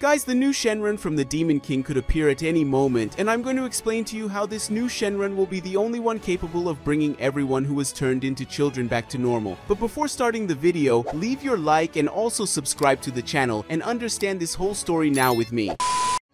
Guys, the new Shenron from the Demon King could appear at any moment, and I'm going to explain to you how this new Shenron will be the only one capable of bringing everyone who was turned into children back to normal. But before starting the video, leave your like and also subscribe to the channel and understand this whole story now with me.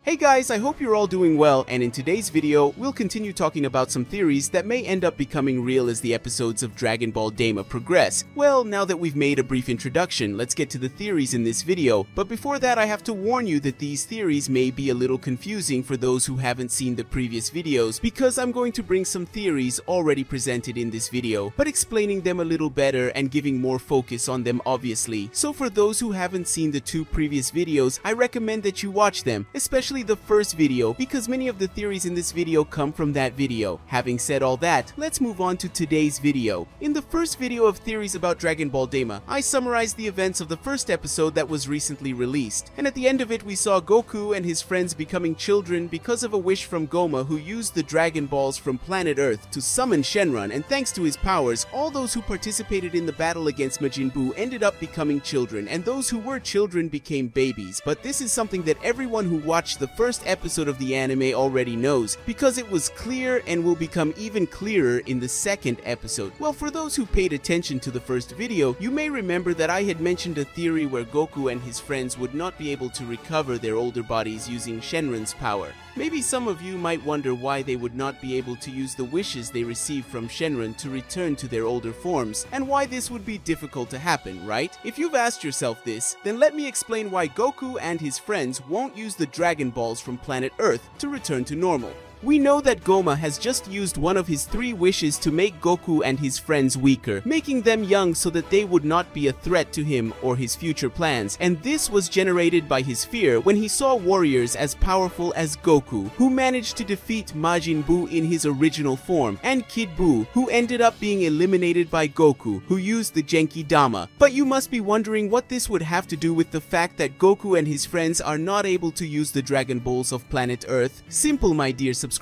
Hey guys, I hope you're all doing well, and in today's video, we'll continue talking about some theories that may end up becoming real as the episodes of Dragon Ball Daima progress. Well, now that we've made a brief introduction, let's get to the theories in this video, but before that I have to warn you that these theories may be a little confusing for those who haven't seen the previous videos, because I'm going to bring some theories already presented in this video, but explaining them a little better and giving more focus on them obviously. So for those who haven't seen the two previous videos, I recommend that you watch them, especially the first video, because many of the theories in this video come from that video. Having said all that, let's move on to today's video. In the first video of theories about Dragon Ball Daima, I summarized the events of the first episode that was recently released, and at the end of it we saw Goku and his friends becoming children because of a wish from Goma, who used the Dragon Balls from planet Earth to summon Shenron, and thanks to his powers, all those who participated in the battle against Majin Buu ended up becoming children, and those who were children became babies. But this is something that everyone who watched the first episode of the anime already knows, because it was clear and will become even clearer in the second episode. Well, for those who paid attention to the first video, you may remember that I had mentioned a theory where Goku and his friends would not be able to recover their older bodies using Shenron's power. Maybe some of you might wonder why they would not be able to use the wishes they received from Shenron to return to their older forms, and why this would be difficult to happen, right? If you've asked yourself this, then let me explain why Goku and his friends won't use the Dragon Balls from planet Earth to return to normal. We know that Goma has just used one of his 3 wishes to make Goku and his friends weaker, making them young so that they would not be a threat to him or his future plans, and this was generated by his fear when he saw warriors as powerful as Goku, who managed to defeat Majin Buu in his original form, and Kid Buu, who ended up being eliminated by Goku, who used the Genki Dama. But you must be wondering what this would have to do with the fact that Goku and his friends are not able to use the Dragon Balls of planet Earth. Simple, my dear subscribers.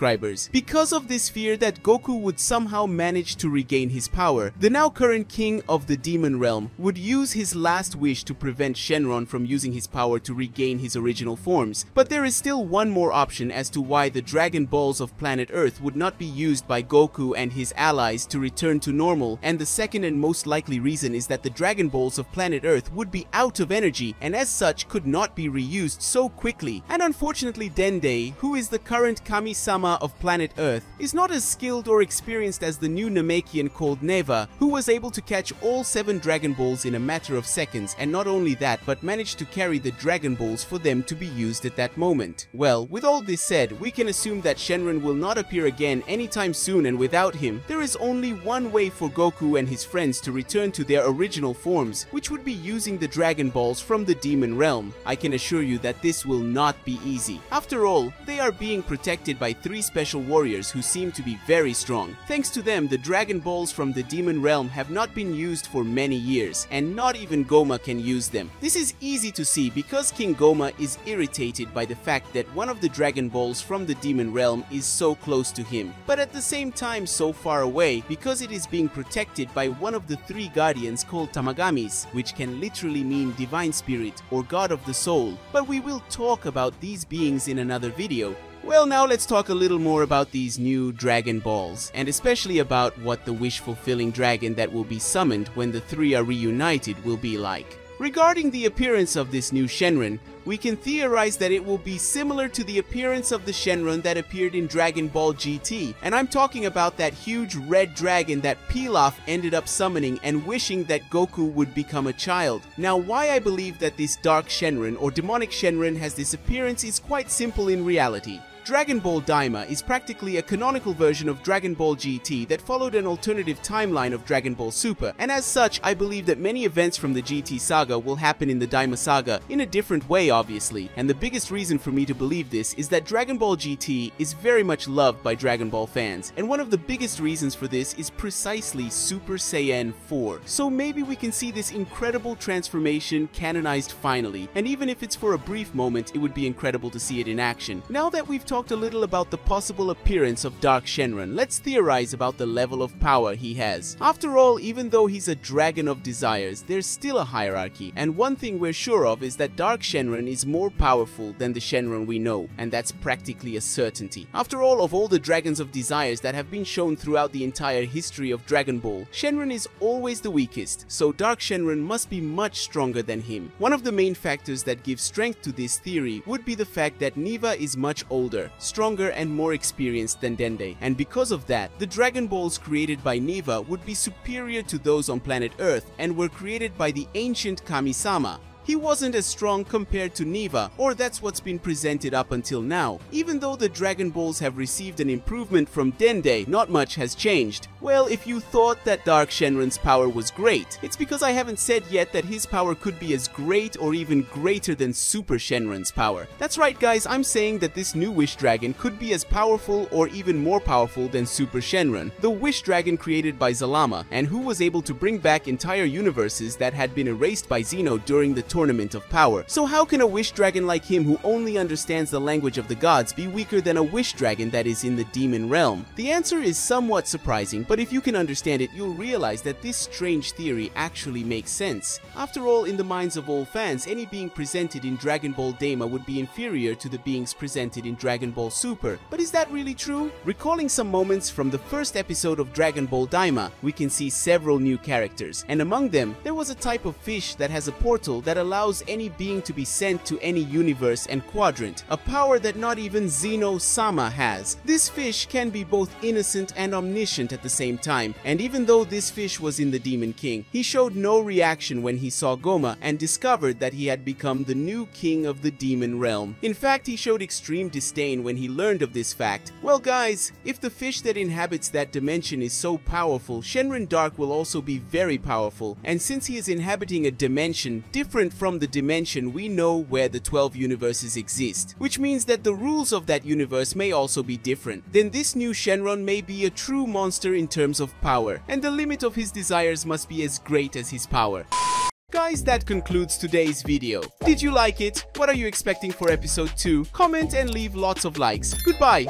Because of this fear that Goku would somehow manage to regain his power, the now current king of the Demon Realm would use his last wish to prevent Shenron from using his power to regain his original forms. But there is still one more option as to why the Dragon Balls of planet Earth would not be used by Goku and his allies to return to normal, and the second and most likely reason is that the Dragon Balls of planet Earth would be out of energy and as such could not be reused so quickly. And unfortunately Dende, who is the current Kami-sama of planet Earth, is not as skilled or experienced as the new Namekian called Neva, who was able to catch all 7 Dragon Balls in a matter of seconds, and not only that, but managed to carry the Dragon Balls for them to be used at that moment. Well, with all this said, we can assume that Shenron will not appear again anytime soon, and without him, there is only one way for Goku and his friends to return to their original forms, which would be using the Dragon Balls from the Demon Realm. I can assure you that this will not be easy. After all, they are being protected by 3 special warriors who seem to be very strong. Thanks to them, the Dragon Balls from the Demon Realm have not been used for many years, and not even Goma can use them. This is easy to see because King Goma is irritated by the fact that one of the Dragon Balls from the Demon Realm is so close to him, but at the same time so far away, because it is being protected by one of the 3 guardians called Tamagamis, which can literally mean divine spirit or god of the soul. But we will talk about these beings in another video. Well, now let's talk a little more about these new Dragon Balls, and especially about what the wish-fulfilling dragon that will be summoned when the 3 are reunited will be like. Regarding the appearance of this new Shenron, we can theorize that it will be similar to the appearance of the Shenron that appeared in Dragon Ball GT, and I'm talking about that huge red dragon that Pilaf ended up summoning and wishing that Goku would become a child. Now, why I believe that this Dark Shenron or Demonic Shenron has this appearance is quite simple in reality. Dragon Ball Daima is practically a canonical version of Dragon Ball GT that followed an alternative timeline of Dragon Ball Super, and as such, I believe that many events from the GT saga will happen in the Daima saga in a different way, obviously, and the biggest reason for me to believe this is that Dragon Ball GT is very much loved by Dragon Ball fans, and one of the biggest reasons for this is precisely Super Saiyan 4. So maybe we can see this incredible transformation canonized finally, and even if it's for a brief moment, it would be incredible to see it in action. Now that we've talked a little about the possible appearance of Dark Shenron, let's theorize about the level of power he has. After all, even though he's a dragon of desires, there's still a hierarchy, and one thing we're sure of is that Dark Shenron Shenron is more powerful than the Shenron we know, and that's practically a certainty. After all, of all the Dragons of Desires that have been shown throughout the entire history of Dragon Ball, Shenron is always the weakest, so Dark Shenron must be much stronger than him. One of the main factors that give strength to this theory would be the fact that Neva is much older, stronger and more experienced than Dende, and because of that, the Dragon Balls created by Neva would be superior to those on planet Earth and were created by the ancient Kami-sama. He wasn't as strong compared to Neva, or that's what's been presented up until now. Even though the Dragon Balls have received an improvement from Dende, not much has changed. Well, if you thought that Dark Shenron's power was great, it's because I haven't said yet that his power could be as great or even greater than Super Shenron's power. That's right guys, I'm saying that this new Wish Dragon could be as powerful or even more powerful than Super Shenron, the Wish Dragon created by Zalama, and who was able to bring back entire universes that had been erased by Zeno during the Tournament of Power. So how can a Wish Dragon like him, who only understands the language of the gods, be weaker than a Wish Dragon that is in the demon realm? The answer is somewhat surprising, but if you can understand it, you'll realize that this strange theory actually makes sense. After all, in the minds of all fans, any being presented in Dragon Ball Daima would be inferior to the beings presented in Dragon Ball Super. But is that really true? Recalling some moments from the first episode of Dragon Ball Daima, we can see several new characters, and among them, there was a type of fish that has a portal that allows any being to be sent to any universe and quadrant, a power that not even Zeno-sama has. This fish can be both innocent and omniscient at the same time, and even though this fish was in the Demon King, he showed no reaction when he saw Goma and discovered that he had become the new king of the demon realm. In fact, he showed extreme disdain when he learned of this fact. Well guys, if the fish that inhabits that dimension is so powerful, Shenron Dark will also be very powerful, and since he is inhabiting a dimension different from the dimension we know where the 12 universes exist, which means that the rules of that universe may also be different, then this new Shenron may be a true monster in terms of power, and the limit of his desires must be as great as his power. Guys, that concludes today's video. Did you like it? What are you expecting for episode 2? Comment and leave lots of likes. Goodbye!